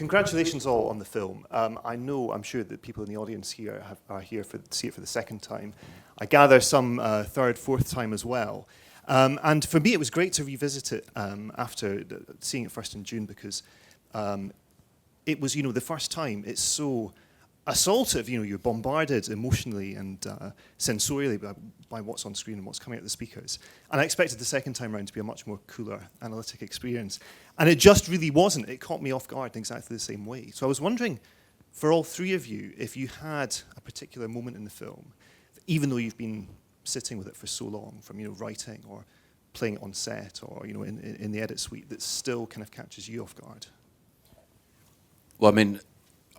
Congratulations all on the film. I'm sure that people in the audience here are here to see it for the second time. I gather some third, fourth time as well. And for me, it was great to revisit it after seeing it first in June, because it was, the first time. It's so assaultive. You're bombarded emotionally and sensorially by what's on screen and what's coming out of the speakers. And I expected the second time around to be a much more cooler, analytic experience. And it just really wasn't. It caught me off guard in exactly the same way. So I was wondering, for all three of you, if you had a particular moment in the film, even though you've been sitting with it for so long, from writing or playing it on set or in the edit suite, that still kind of catches you off guard. Well, I mean,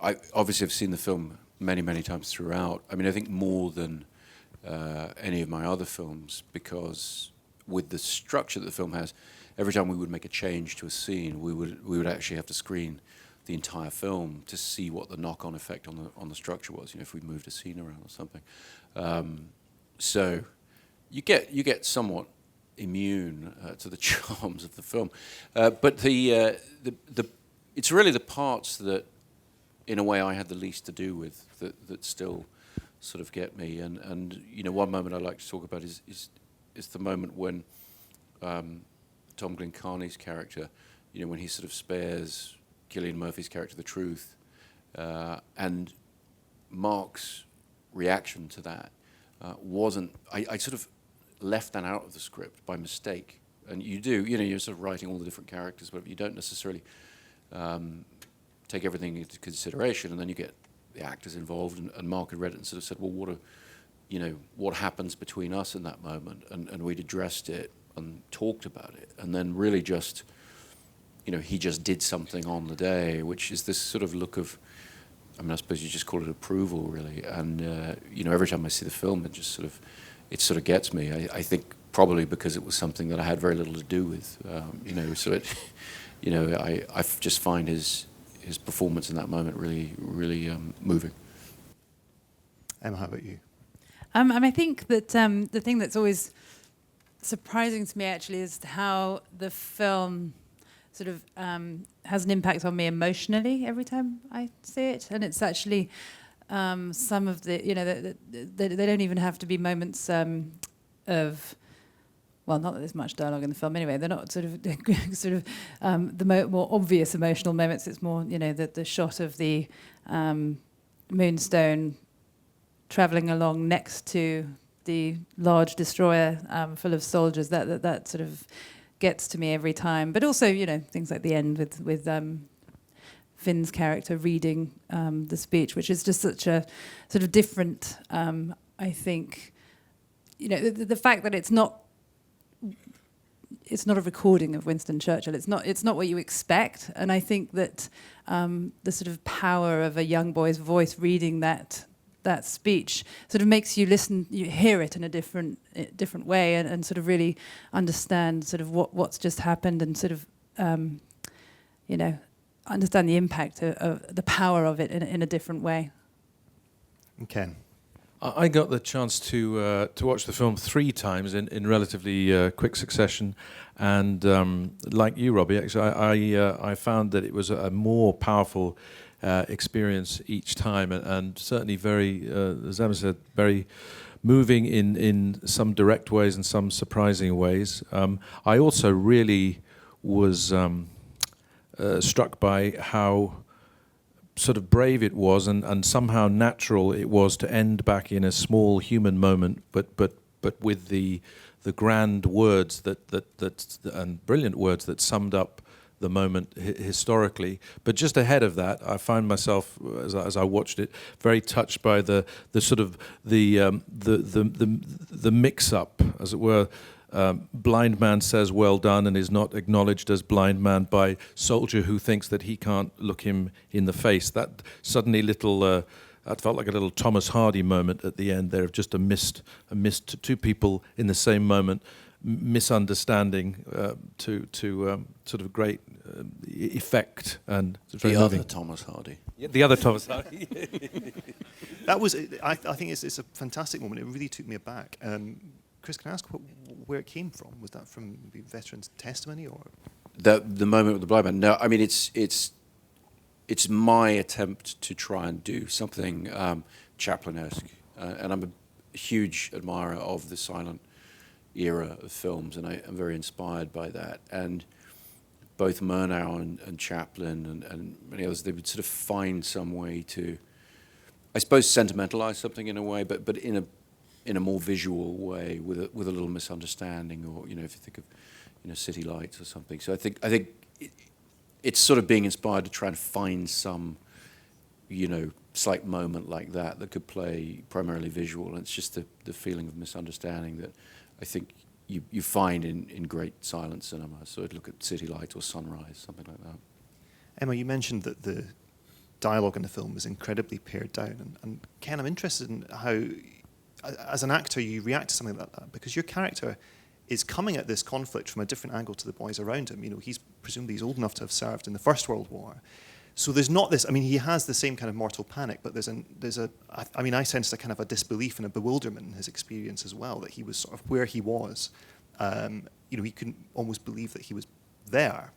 I obviously have seen the film many, many times throughout. I mean, I think more than any of my other films, because with the structure that the film has, every time we would make a change to a scene, we would actually have to screen the entire film to see what the knock-on effect on the structure was. If we moved a scene around or something. So you get somewhat immune to the charms of the film, but it's really the parts that, in a way, I had the least to do with that still sort of get me. And one moment I like to talk about is the moment when Tom Glencarney's character, when he sort of spares Cillian Murphy's character the truth, and Mark's reaction to that wasn't. I sort of left that out of the script by mistake. And you're sort of writing all the different characters, but you don't necessarily take everything into consideration, and then you get the actors involved, and Mark had read it and sort of said, well, what happens between us in that moment? And we'd addressed it and talked about it, and then really just, he just did something on the day, which is this sort of look of, I suppose you just call it approval, really. And every time I see the film, it sort of gets me. I think probably because it was something that I had very little to do with, so it, I just find his performance in that moment really, really moving. Emma, how about you? I think that the thing that's always surprising to me actually is how the film sort of has an impact on me emotionally every time I see it, and it's actually some of the they don't even have to be moments of. Well, not that there's much dialogue in the film anyway. They're not sort of the more obvious emotional moments. It's more, the shot of the Moonstone travelling along next to the large destroyer full of soldiers. That sort of gets to me every time. But also, things like the end with Finn's character reading the speech, which is just such a sort of different. I think, the fact that it's not a recording of Winston Churchill. It's not what you expect, and I think that the sort of power of a young boy's voice reading that speech sort of makes you listen, you hear it in a different way, and sort of really understand sort of what's just happened, and sort of understand the impact of the power of it in a different way. Ken. I got the chance to watch the film 3 times in relatively quick succession, and like you, Robbie, actually, I found that it was a more powerful experience each time, and certainly very, as Emma said, very moving in some direct ways and some surprising ways. I also really was struck by how sort of brave it was, and somehow natural it was to end back in a small human moment, but with the grand words and brilliant words that summed up the moment historically. But just ahead of that, I find myself, as I watched it, very touched by the sort of the mix-up, as it were. Blind man says well done and is not acknowledged as blind man by soldier who thinks that he can't look him in the face. That suddenly that felt like a little Thomas Hardy moment at the end there, of just a missed 2 people in the same moment, misunderstanding to sort of great effect. And the other Thomas Hardy. Yeah, the other Thomas Hardy. That was, I think it's a fantastic moment. It really took me aback. Chris, can I ask where it came from? Was that from veterans' testimony, or the moment with the blind man? No, I mean it's it's my attempt to try and do something Chaplin-esque, and I'm a huge admirer of the silent era of films, and I'm very inspired by that. And both Murnau and Chaplin and many others, they would sort of find some way to, I suppose, sentimentalize something in a way, but in a more visual way, with a little misunderstanding, or if you think of City Lights or something. So I think it's sort of being inspired to try and find some slight moment like that could play primarily visual, and it's just the feeling of misunderstanding that I think you find in great silent cinema. So I'd look at City Lights or Sunrise, something like that. Emma, you mentioned that the dialogue in the film is incredibly pared down, and Ken, I'm interested in how, as an actor, you react to something like that, because your character is coming at this conflict from a different angle to the boys around him. He's presumably old enough to have served in the First World War. So there's not this, he has the same kind of mortal panic, but I sensed a kind of a disbelief and a bewilderment in his experience as well, that he was sort of where he was. He couldn't almost believe that he was there,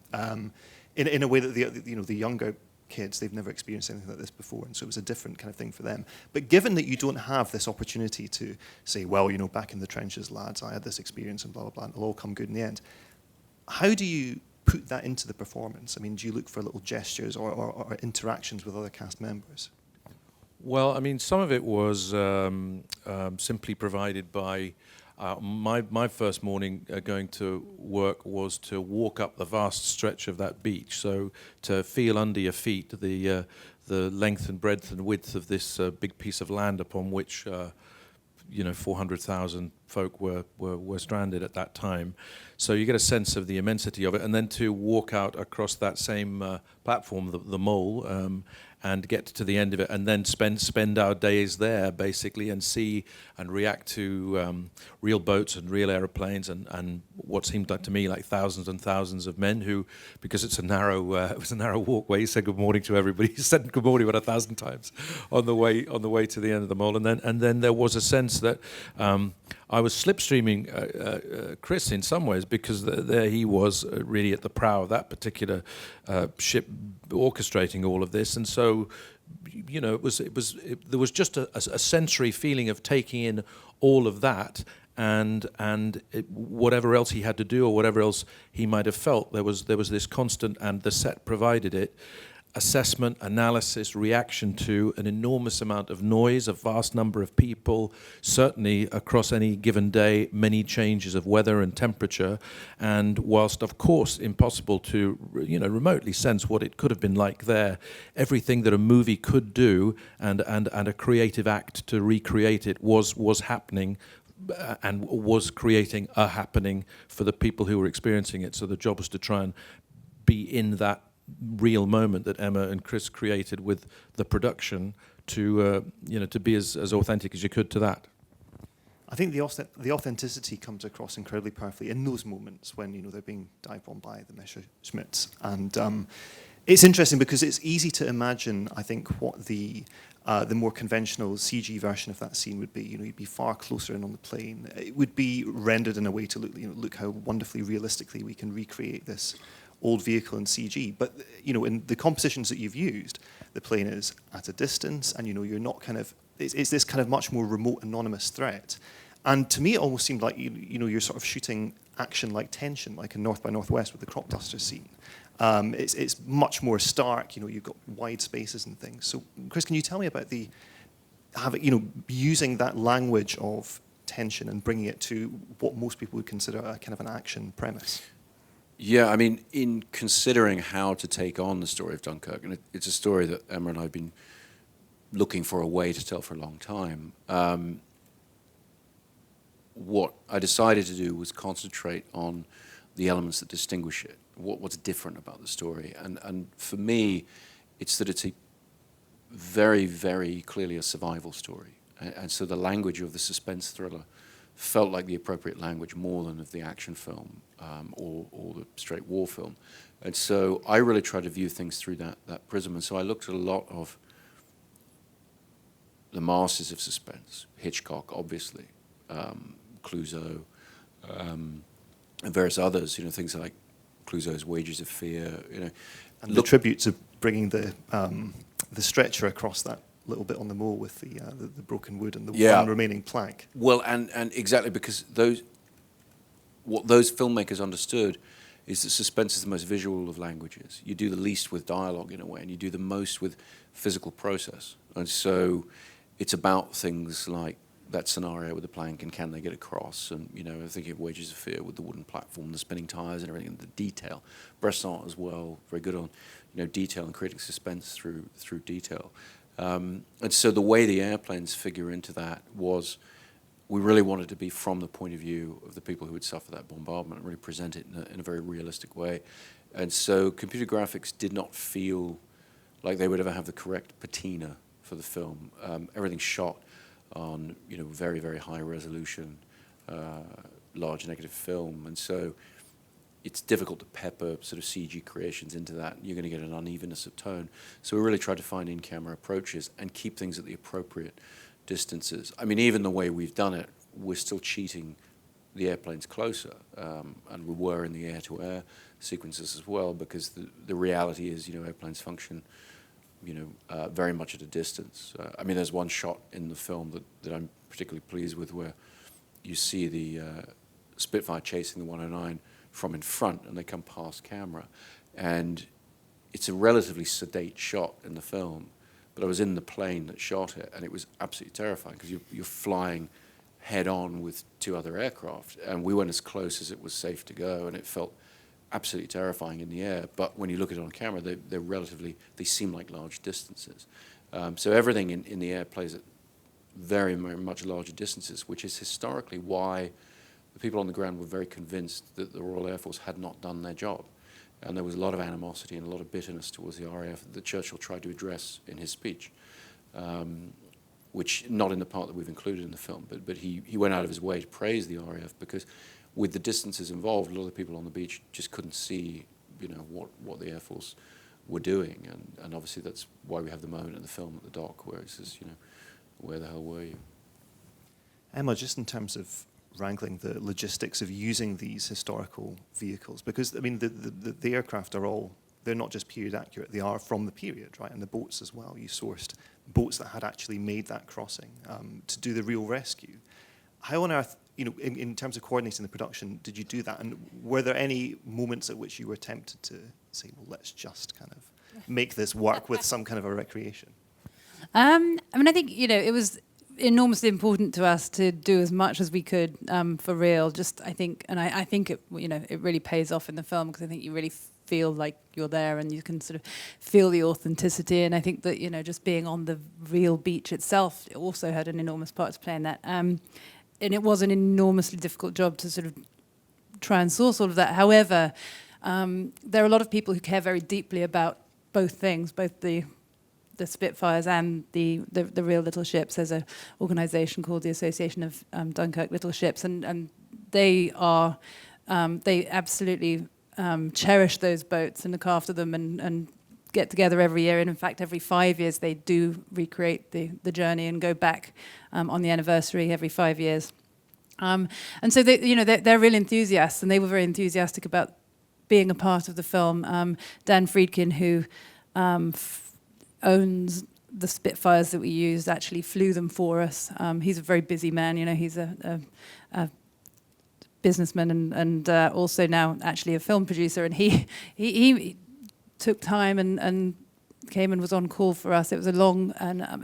in a way that the younger kids, they've never experienced anything like this before, and so it was a different kind of thing for them. But given that you don't have this opportunity to say, well, back in the trenches, lads, I had this experience and blah, blah, blah, and it'll all come good in the end, how do you put that into the performance? Do you look for little gestures or interactions with other cast members? Well, some of it was simply provided by my first morning going to work was to walk up the vast stretch of that beach, so to feel under your feet the length and breadth and width of this big piece of land upon which 400,000 folk were stranded at that time. So you get a sense of the immensity of it, and then to walk out across that same platform, the mole, and get to the end of it, and then spend our days there basically, and see and react to real boats and real aeroplanes, and what seemed like to me like thousands and thousands of men who, because it was a narrow walkway, said good morning to everybody. He said good morning about 1,000 times on the way to the end of the mole, and then there was a sense that I was slipstreaming Chris in some ways, because there he was really at the prow of that particular ship, orchestrating all of this, and so there was just a sensory feeling of taking in all of that, and whatever else he had to do or whatever else he might have felt, there was this constant, and the set provided it, assessment, analysis, reaction to an enormous amount of noise, a vast number of people, certainly across any given day, many changes of weather and temperature, and whilst of course impossible to remotely sense what it could have been like there, everything that a movie could do and a creative act to recreate it was happening, and was creating a happening for the people who were experiencing it. So the job was to try and be in that real moment that Emma and Chris created with the production to be as authentic as you could to that. I think the authenticity comes across incredibly powerfully in those moments when they're being dive bombed by the Messerschmitts, and it's interesting because it's easy to imagine, I think, what the more conventional CG version of that scene would be. You'd be far closer in on the plane. It would be rendered in a way to look how wonderfully realistically we can recreate this old vehicle in CG. But in the compositions that you've used, the plane is at a distance, and you're not it's this kind of much more remote, anonymous threat. And to me, it almost seemed like you're sort of shooting action like tension, like in North by Northwest with the crop duster scene. It's much more stark. You've got wide spaces and things. So, Chris, can you tell me about using that language of tension and bringing it to what most people would consider a kind of an action premise? Yeah, in considering how to take on the story of Dunkirk, and it's a story that Emma and I have been looking for a way to tell for a long time, what I decided to do was concentrate on the elements that distinguish it, what's different about the story. And for me, it's that it's a very, very clearly a survival story. And so the language of the suspense thriller felt like the appropriate language more than of the action film or the straight war film. And so I really tried to view things through that prism. And so I looked at a lot of the masters of suspense, Hitchcock, obviously, Clouseau, and various others, things like Clouseau's Wages of Fear, And the tribute to bringing the stretcher across that little bit on the mole with the broken wood and the Yeah. one remaining plank. Well, and exactly because what those filmmakers understood is that suspense is the most visual of languages. You do the least with dialogue in a way, and you do the most with physical process. And so it's about things like that scenario with the plank and can they get across, and I'm thinking of Wages of Fear with the wooden platform, the spinning tires and everything, and the detail. Bresson as well, very good on detail and creating suspense through detail. And so the way the airplanes figure into that was, we really wanted to be from the point of view of the people who would suffer that bombardment and really present it in a very realistic way. And so computer graphics did not feel like they would ever have the correct patina for the film. Everything's shot on very, very high resolution, large negative film. And so it's difficult to pepper sort of CG creations into that. You're going to get an unevenness of tone. So we really tried to find in-camera approaches and keep things at the appropriate distances. I mean, even the way we've done it, we're still cheating the airplanes closer, and we were in the air-to-air sequences as well, because the reality is, airplanes function, very much at a distance. I mean, there's one shot in the film that I'm particularly pleased with, where you see the Spitfire chasing the 109 from in front, and they come past camera, and it's a relatively sedate shot in the film. But I was in the plane that shot it, and it was absolutely terrifying, because you're flying head-on with two other aircraft, and we went as close as it was safe to go, and it felt absolutely terrifying in the air. But when you look at it on camera, they seem like large distances. So everything in the air plays at very, very much larger distances, which is historically why the people on the ground were very convinced that the Royal Air Force had not done their job. And there was a lot of animosity and a lot of bitterness towards the RAF that Churchill tried to address in his speech, which not in the part that we've included in the film, but he went out of his way to praise the RAF, because with the distances involved, a lot of the people on the beach just couldn't see, what the Air Force were doing, and obviously that's why we have the moment in the film at the dock where it says, where the hell were you? Emma, just in terms of wrangling the logistics of using these historical vehicles, because I mean the aircraft they're not just period accurate, they are from the period, right? And the boats as well. You sourced boats that had actually made that crossing to do the real rescue. How on earth, in terms of coordinating the production, did you do that? And were there any moments at which you were tempted to say, well, let's just kind of make this work with some kind of a recreation? I mean, I think, it was enormously important to us to do as much as we could for real. I think it, it really pays off in the film, because I think you really feel like you're there and you can sort of feel the authenticity. And I think that, just being on the real beach itself, it also had an enormous part to play in that. And it was an enormously difficult job to sort of try and source all of that. However, there are a lot of people who care very deeply about both things, both the Spitfires and the real little ships. There's an organisation called the Association of Dunkirk Little Ships, and they absolutely cherish those boats and look after them and get together every year. And in fact, every 5 years they do recreate the journey and go back on the anniversary every 5 years. And so they're real enthusiasts, and they were very enthusiastic about being a part of the film. Dan Friedkin, who owns the Spitfires that we used, actually flew them for us. He's a very busy man, he's a businessman and also now actually a film producer, and he took time and came and was on call for us. It was a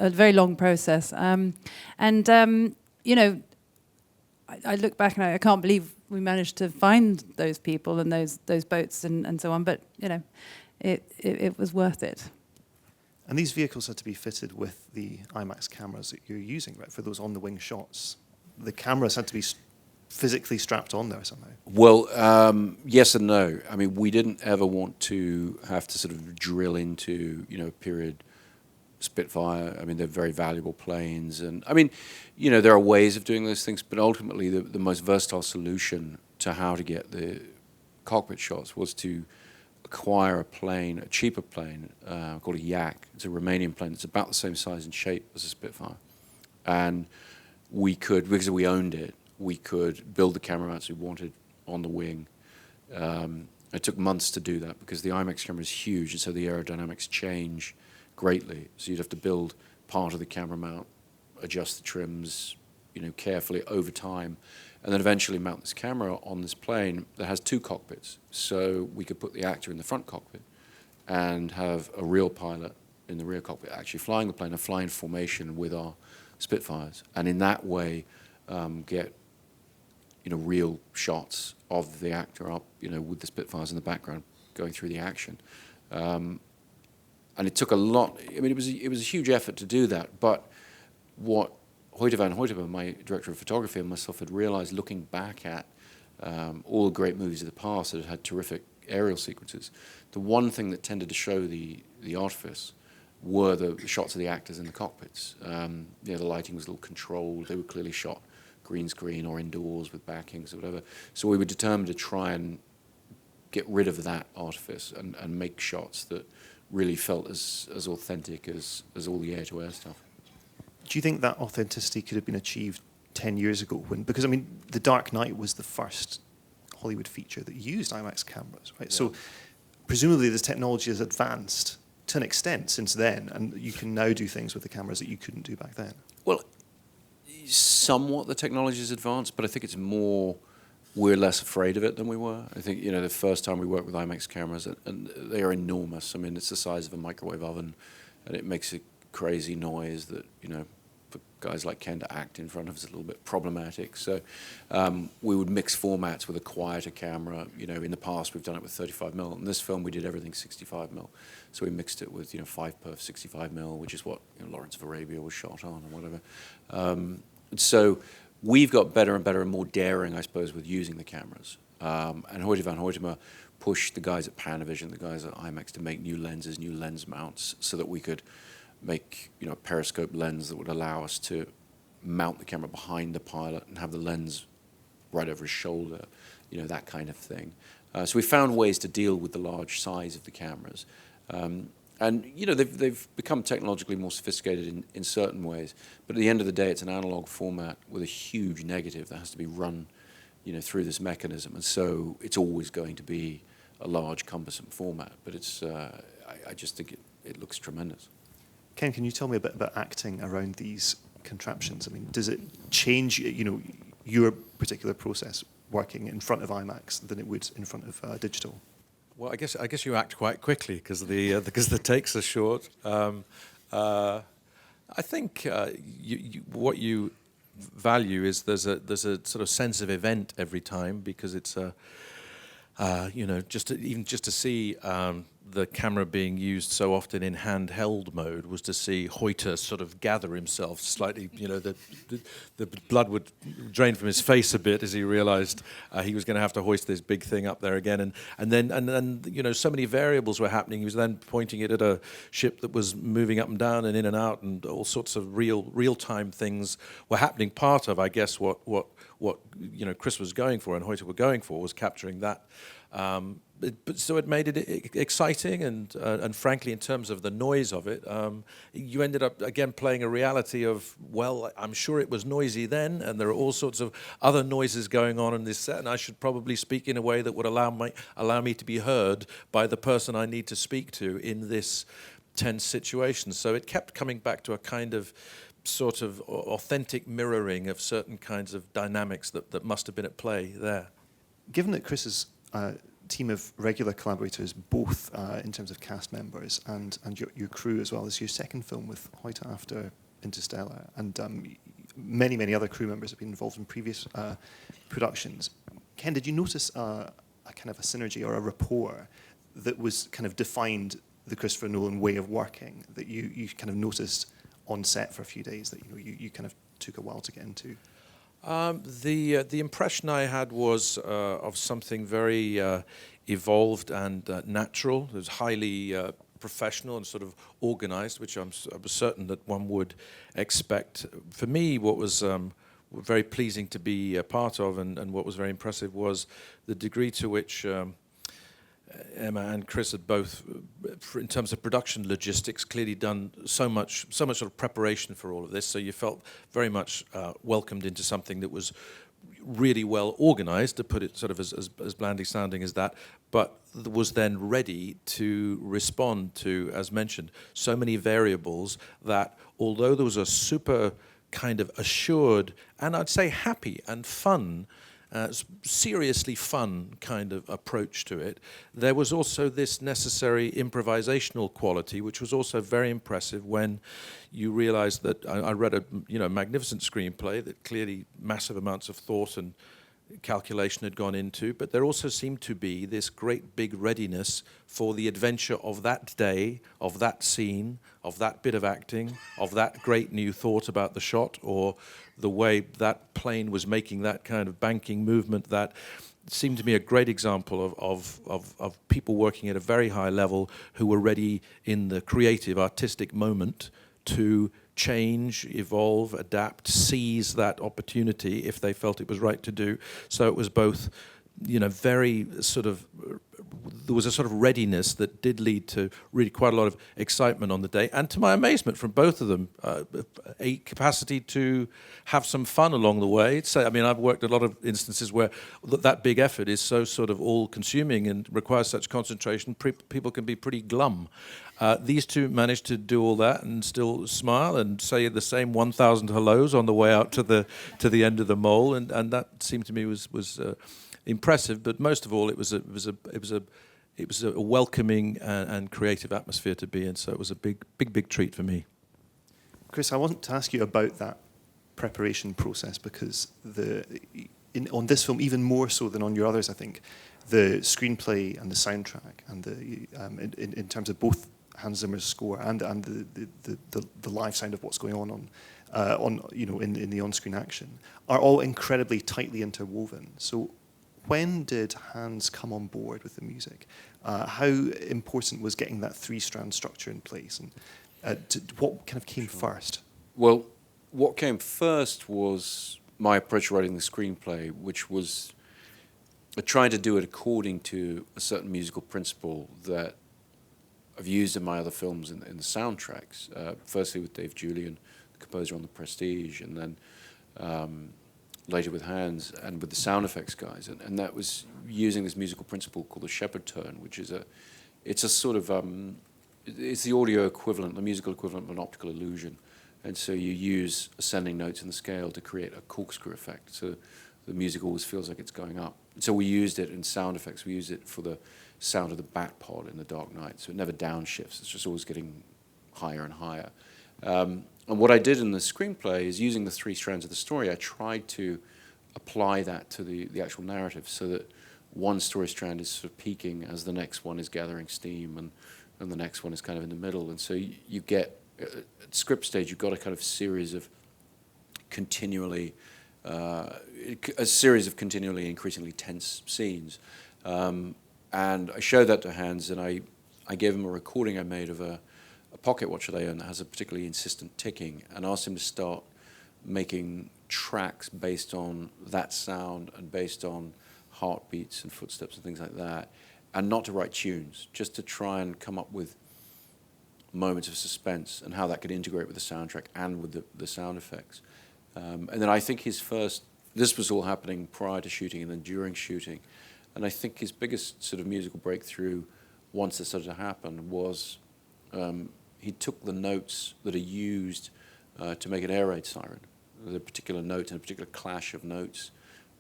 very long process. I look back and I can't believe we managed to find those people and those boats and so on, but it was worth it. And these vehicles had to be fitted with the IMAX cameras that you're using, right, for those on-the-wing shots. The cameras had to be physically strapped on there somehow. Well, yes and no. I mean, we didn't ever want to have to sort of drill into, period Spitfire. I mean, they're very valuable planes. And, I mean, there are ways of doing those things, but ultimately the most versatile solution to how to get the cockpit shots was to acquire a cheaper plane called a Yak. It's a Romanian plane. It's about the same size and shape as a Spitfire. And we could, because we owned it, we could build the camera mounts we wanted on the wing, It took months to do that because the IMAX camera is huge, and so the aerodynamics change greatly. So you'd have to build part of the camera mount, adjust the trims, carefully over time, and then eventually mount this camera on this plane that has 2 cockpits. So we could put the actor in the front cockpit and have a real pilot in the rear cockpit actually flying the plane and flying formation with our Spitfires, and in that way get real shots of the actor up, with the Spitfires in the background going through the action. And it took a lot. I mean, it was a huge effort to do that. But what Hoyte van Hoytema, my director of photography, and myself had realized, looking back at all the great movies of the past that had had terrific aerial sequences, the one thing that tended to show the artifice were the shots of the actors in the cockpits. The lighting was a little controlled. They were clearly shot green screen or indoors with backings or whatever. So we were determined to try and get rid of that artifice and make shots that really felt as authentic as all the air-to-air stuff. Do you think that authenticity could have been achieved 10 years ago? Because, I mean, The Dark Knight was the first Hollywood feature that used IMAX cameras, right? Yeah. So presumably this technology has advanced to an extent since then, and you can now do things with the cameras that you couldn't do back then. Well, somewhat the technology has advanced, but I think it's more we're less afraid of it than we were. I think, the first time we worked with IMAX cameras, and they are enormous. I mean, it's the size of a microwave oven, and it makes a crazy noise that, for guys like Ken to act in front of is a little bit problematic. So we would mix formats with a quieter camera. In the past, we've done it with 35mm. In this film, we did everything 65mm. So we mixed it with, 5-perf 65mm, which is what Lawrence of Arabia was shot on or whatever. So we've got better and better and more daring, I suppose, with using the cameras. And Hoyte van Hoytema pushed the guys at Panavision, the guys at IMAX, to make new lenses, new lens mounts, so that we could make a periscope lens that would allow us to mount the camera behind the pilot and have the lens right over his shoulder, that kind of thing. So we found ways to deal with the large size of the cameras. And they've become technologically more sophisticated in certain ways, but at the end of the day, it's an analog format with a huge negative that has to be run, through this mechanism, and so it's always going to be a large, cumbersome format. But it's, I just think it looks tremendous. Ken, can you tell me a bit about acting around these contraptions? I mean, does it change, your particular process working in front of IMAX than it would in front of digital? Well, I guess you act quite quickly because the takes are short. I think what you value is there's a sort of sense of event every time, because it's just to see the camera being used so often in handheld mode was to see Hoyte sort of gather himself slightly. The blood would drain from his face a bit as he realized he was going to have to hoist this big thing up there again. And then so many variables were happening. He was then pointing it at a ship that was moving up and down and in and out, and all sorts of real-time things were happening. Part of, I guess, what Chris was going for and Hoyte were going for was capturing that. So it made it exciting, and frankly, in terms of the noise of it, you ended up again playing a reality of, well, I'm sure it was noisy then, and there are all sorts of other noises going on in this set, and I should probably speak in a way that would allow me to be heard by the person I need to speak to in this tense situation. So it kept coming back to a kind of sort of authentic mirroring of certain kinds of dynamics that must have been at play there. Given that Chris's team of regular collaborators, both in terms of cast members and your crew as well, this is your second film with Hoyte after Interstellar, and many other crew members have been involved in previous productions. Ken, did you notice a kind of a synergy or a rapport that was kind of defined the Christopher Nolan way of working, that you kind of noticed on set for a few days, that you kind of took a while to get into? The impression I had was of something very evolved and natural. It was highly professional and sort of organized, which I was certain that one would expect. For me, what was very pleasing to be a part of, and what was very impressive, was the degree to which Emma and Chris had both, in terms of production logistics, clearly done so much sort of preparation for all of this. So you felt very much welcomed into something that was really well organized, to put it sort of as blandly sounding as that, but was then ready to respond to, as mentioned, so many variables that although there was a super kind of assured and I'd say happy and fun, seriously fun kind of approach to it, there was also this necessary improvisational quality, which was also very impressive when you realized that I read a magnificent screenplay that clearly massive amounts of thought and calculation had gone into, but there also seemed to be this great big readiness for the adventure of that day, of that scene, of that bit of acting, of that great new thought about the shot, or the way that plane was making that kind of banking movement. That seemed to me a great example of people working at a very high level who were ready in the creative, artistic moment to change, evolve, adapt, seize that opportunity if they felt it was right to do. So it was both, very sort of, there was a sort of readiness that did lead to really quite a lot of excitement on the day. And to my amazement from both of them, a capacity to have some fun along the way. So, I've worked a lot of instances where that big effort is so sort of all-consuming and requires such concentration, people can be pretty glum. These two managed to do all that and still smile and say the same 1,000 hellos on the way out to the end of the mole, and that seemed to me was impressive. But most of all, it was a welcoming and creative atmosphere to be in. So it was a big treat for me. Chris, I want to ask you about that preparation process, because on this film, even more so than on your others, I think, the screenplay and the soundtrack, and in terms of both Hans Zimmer's score and the live sound of what's going on in the on-screen action, are all incredibly tightly interwoven. So when did Hans come on board with the music? How important was getting that three-strand structure in place? And what kind of came first? Well, what came first was my approach to writing the screenplay, which was trying to do it according to a certain musical principle that I've used in my other films in the soundtracks. Firstly with Dave Julian, the composer on The Prestige, and then later with Hans and with the sound effects guys. And that was using this musical principle called the shepherd tone, which is it's a sort of, it's the audio equivalent, the musical equivalent of an optical illusion. And so you use ascending notes in the scale to create a corkscrew effect. So the music always feels like it's going up. So we used it in sound effects. We used it for the sound of the bat pod in The Dark Knight. So it never downshifts. It's just always getting higher and higher. And what I did in the screenplay is, using the three strands of the story, I tried to apply that to the actual narrative, so that one story strand is sort of peaking as the next one is gathering steam, and the next one is kind of in the middle. And so you get, at script stage, you've got a kind of series of continually increasingly tense scenes. And I showed that to Hans, and I gave him a recording I made of a pocket watch that I own that has a particularly insistent ticking, and asked him to start making tracks based on that sound and based on heartbeats and footsteps and things like that, and not to write tunes, just to try and come up with moments of suspense and how that could integrate with the soundtrack and with the sound effects. And then I think this was all happening prior to shooting and then during shooting. And I think his biggest sort of musical breakthrough, once it started to happen, was he took the notes that are used to make an air raid siren, the particular note and a particular clash of notes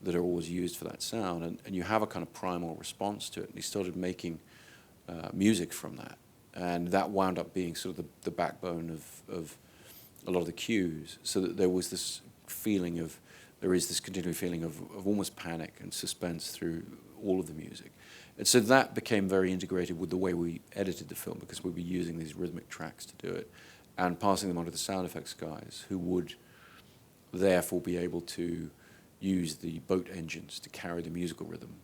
that are always used for that sound, and you have a kind of primal response to it. And he started making music from that. And that wound up being sort of the backbone of a lot of the cues, so that there was this feeling of, there is this continuing feeling of almost panic and suspense through all of the music. And so that became very integrated with the way we edited the film, because we'd be using these rhythmic tracks to do it and passing them on to the sound effects guys, who would therefore be able to use the boat engines to carry the musical rhythm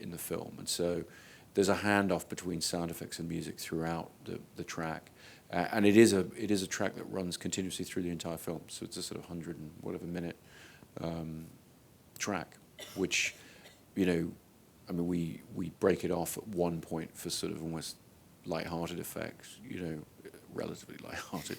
in the film. And so there's a handoff between sound effects and music throughout the track. And it is a track that runs continuously through the entire film. So it's a sort of 100 and whatever minute track, which, we break it off at one point for sort of almost light-hearted effects, relatively light-hearted.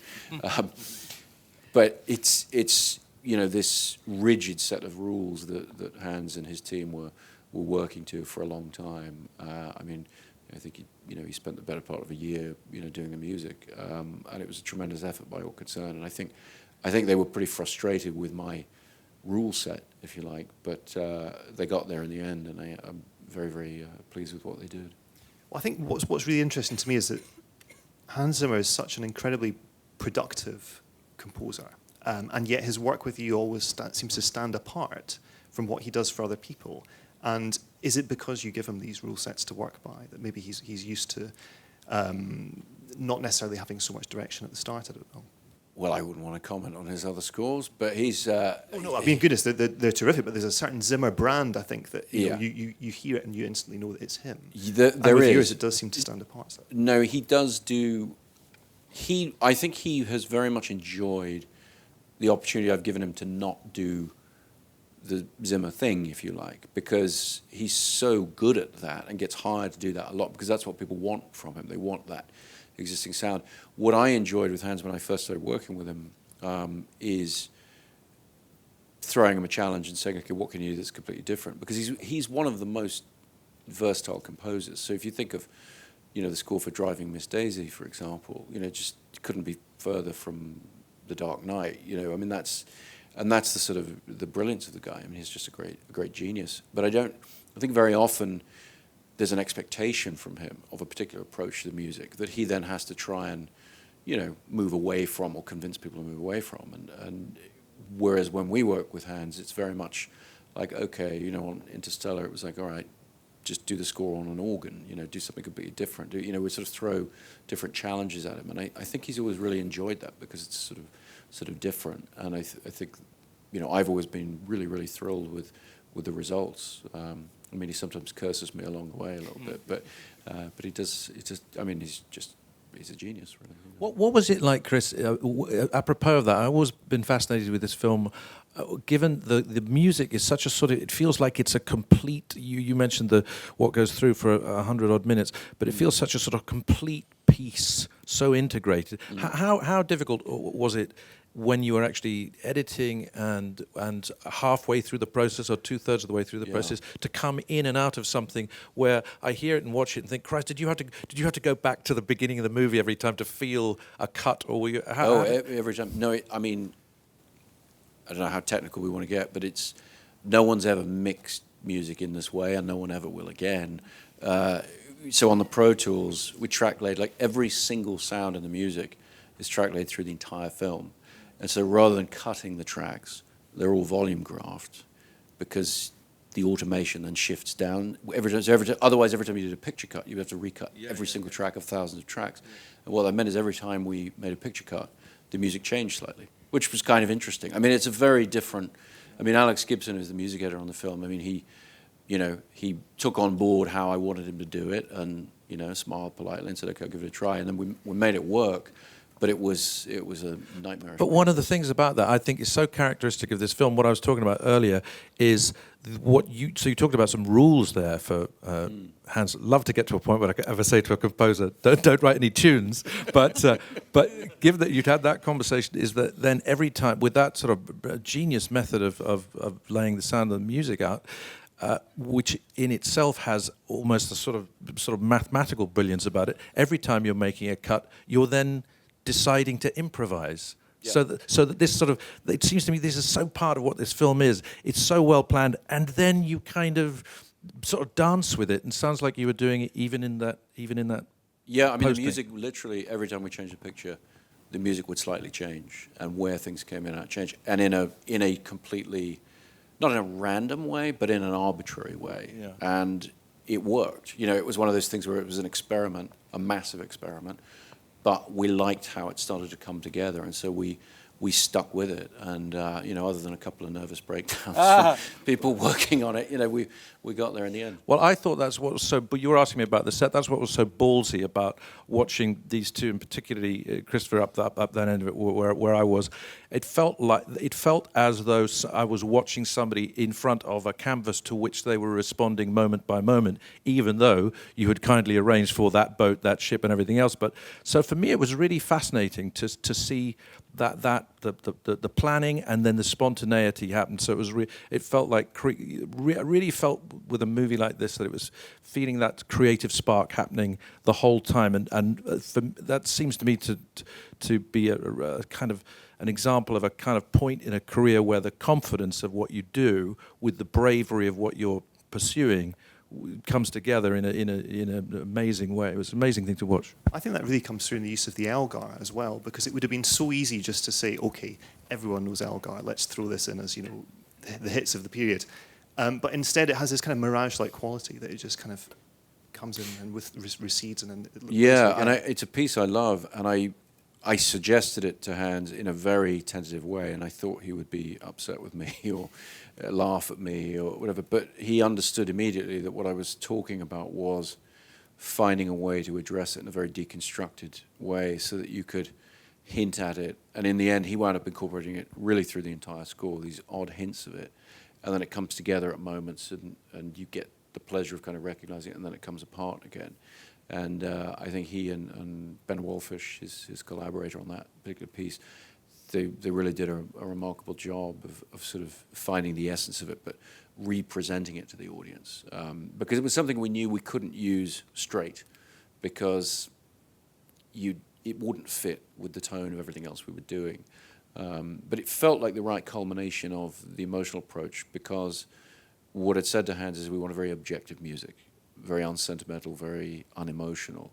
But it's this rigid set of rules that Hans and his team were working to for a long time. I mean, I think he spent the better part of a year, doing the music, and it was a tremendous effort by all concerned. And I think they were pretty frustrated with my rule set, if you like, but they got there in the end, and I'm very, very pleased with what they did. Well, I think what's really interesting to me is that Hans Zimmer is such an incredibly productive composer, and yet his work with you always seems to stand apart from what he does for other people. And is it because you give him these rule sets to work by that maybe he's used to not necessarily having so much direction at the start? I don't know. Well, I wouldn't want to comment on his other scores, but he's... oh, no, I mean, goodness, they're terrific, but there's a certain Zimmer brand, I think, that you hear it and you instantly know that it's him. There with is. yours, it does seem to stand apart. So. No, he does do... I think he has very much enjoyed the opportunity I've given him to not do the Zimmer thing, if you like, because he's so good at that and gets hired to do that a lot, because that's what people want from him. They want that existing sound. What I enjoyed with Hans when I first started working with him is throwing him a challenge and saying, okay, what can you do that's completely different? Because he's one of the most versatile composers. So if you think of, the score for Driving Miss Daisy, for example, just couldn't be further from The Dark Knight. I mean, that's the sort of the brilliance of the guy. I mean, he's just a great genius. But I think very often there's an expectation from him of a particular approach to the music that he then has to try and, move away from or convince people to move away from. And whereas when we work with Hans, it's very much like, okay, on Interstellar, it was like, all right, just do the score on an organ, do something completely different. We sort of throw different challenges at him. And I think he's always really enjoyed that because it's sort of different. And I think, I've always been really, really thrilled with the results. I mean, he sometimes curses me along the way a little bit, but he does. I mean, he's a genius, really. What was it like, Chris? Apropos of that, I've always been fascinated with this film. Given the music is such a sort of, it feels like it's a complete. You mentioned what goes through for 100-odd minutes, but it feels such a sort of complete piece, so integrated. How difficult was it when you were actually editing and halfway through the process or 2/3 of the way through the process to come in and out of something where I hear it and watch it and think, Christ, did you have to go back to the beginning of the movie every time to feel a cut, or were you? Every time. No, I mean, I don't know how technical we want to get, but no one's ever mixed music in this way, and no one ever will again. So on the Pro Tools, we track laid, like every single sound in the music is track laid through the entire film. And so rather than cutting the tracks, they're all volume graphed because the automation then shifts down. Otherwise, every time you did a picture cut, you have to recut every single track of thousands of tracks. And what that meant is every time we made a picture cut, the music changed slightly, which was kind of interesting. I mean, it's a very different... I mean, Alex Gibson is the music editor on the film. I mean, he took on board how I wanted him to do it and, smiled politely and said, okay, I'll give it a try. And then we made it work. But it was a nightmare. But one of the things about that I think is so characteristic of this film, what I was talking about earlier, is so you talked about some rules there for Hans. Love to get to a point where I could ever say to a composer, don't write any tunes. But given that you'd had that conversation, is that then every time, with that sort of genius method of laying the sound of the music out, which in itself has almost a sort of mathematical brilliance about it, every time you're making a cut, you're then deciding to improvise. Yeah. So that this sort of, it seems to me this is so part of what this film is. It's so well planned, and then you kind of sort of dance with it, and sounds like you were doing it even in that. Yeah, I mean, the music literally every time we changed a picture, the music would slightly change, and where things came in and out change, and in a completely, not in a random way, but in an arbitrary way. Yeah. And it worked. It was one of those things where it was an experiment, a massive experiment. But we liked how it started to come together, and so we stuck with it. And other than a couple of nervous breakdowns from people working on it, we got there in the end. Well, I thought that's what was so. But you were asking me about the set. That's what was so ballsy about watching these two, and particularly Christopher up that end of it, where I was. It felt as though I was watching somebody in front of a canvas to which they were responding moment by moment, even though you had kindly arranged for that boat, that ship, and everything else. But so for me, it was really fascinating to see that the planning, and then the spontaneity happened. So it was it felt like really felt with a movie like this that it was feeling that creative spark happening the whole time, and that seems to me to be a kind of an example of a kind of point in a career where the confidence of what you do with the bravery of what you're pursuing comes together in an amazing way. It was an amazing thing to watch. I think that really comes through in the use of the Elgar as well, because it would have been so easy just to say, okay, everyone knows Elgar, let's throw this in as, the hits of the period. But instead it has this kind of mirage-like quality that it just kind of comes in and recedes and then it looks and it's a piece I love, and I suggested it to Hans in a very tentative way, and I thought he would be upset with me or laugh at me or whatever. But he understood immediately that what I was talking about was finding a way to address it in a very deconstructed way so that you could hint at it. And in the end, he wound up incorporating it really through the entire score, these odd hints of it. And then it comes together at moments, and you get the pleasure of kind of recognizing it, and then it comes apart again. And I think he and Ben Wolfish, his collaborator on that particular piece, they really did a remarkable job of sort of finding the essence of it, but representing it to the audience. Because it was something we knew we couldn't use straight, because it wouldn't fit with the tone of everything else we were doing. But it felt like the right culmination of the emotional approach, because what it said to Hans is we want a very objective music, very unsentimental, very unemotional.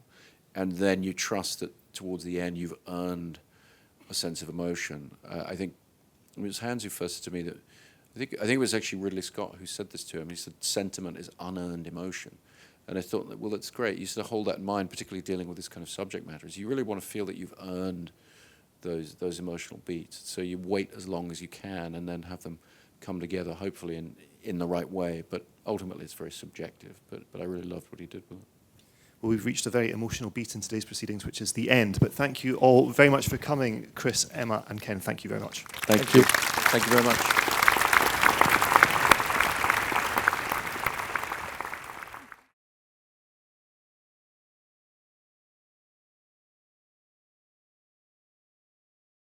And then you trust that towards the end you've earned a sense of emotion. I think it was Hans who first said to me that, I think it was actually Ridley Scott who said this to him. He said, sentiment is unearned emotion. And I thought, well, that's great. You sort of hold that in mind, particularly dealing with this kind of subject matter. Is you really want to feel that you've earned those emotional beats. So you wait as long as you can and then have them come together, hopefully in the right way. But ultimately, it's very subjective. But I really loved what he did with it. Well, we've reached a very emotional beat in today's proceedings, which is the end. But thank you all very much for coming. Chris, Emma, and Ken, thank you very much. Thank you. Thank you very much.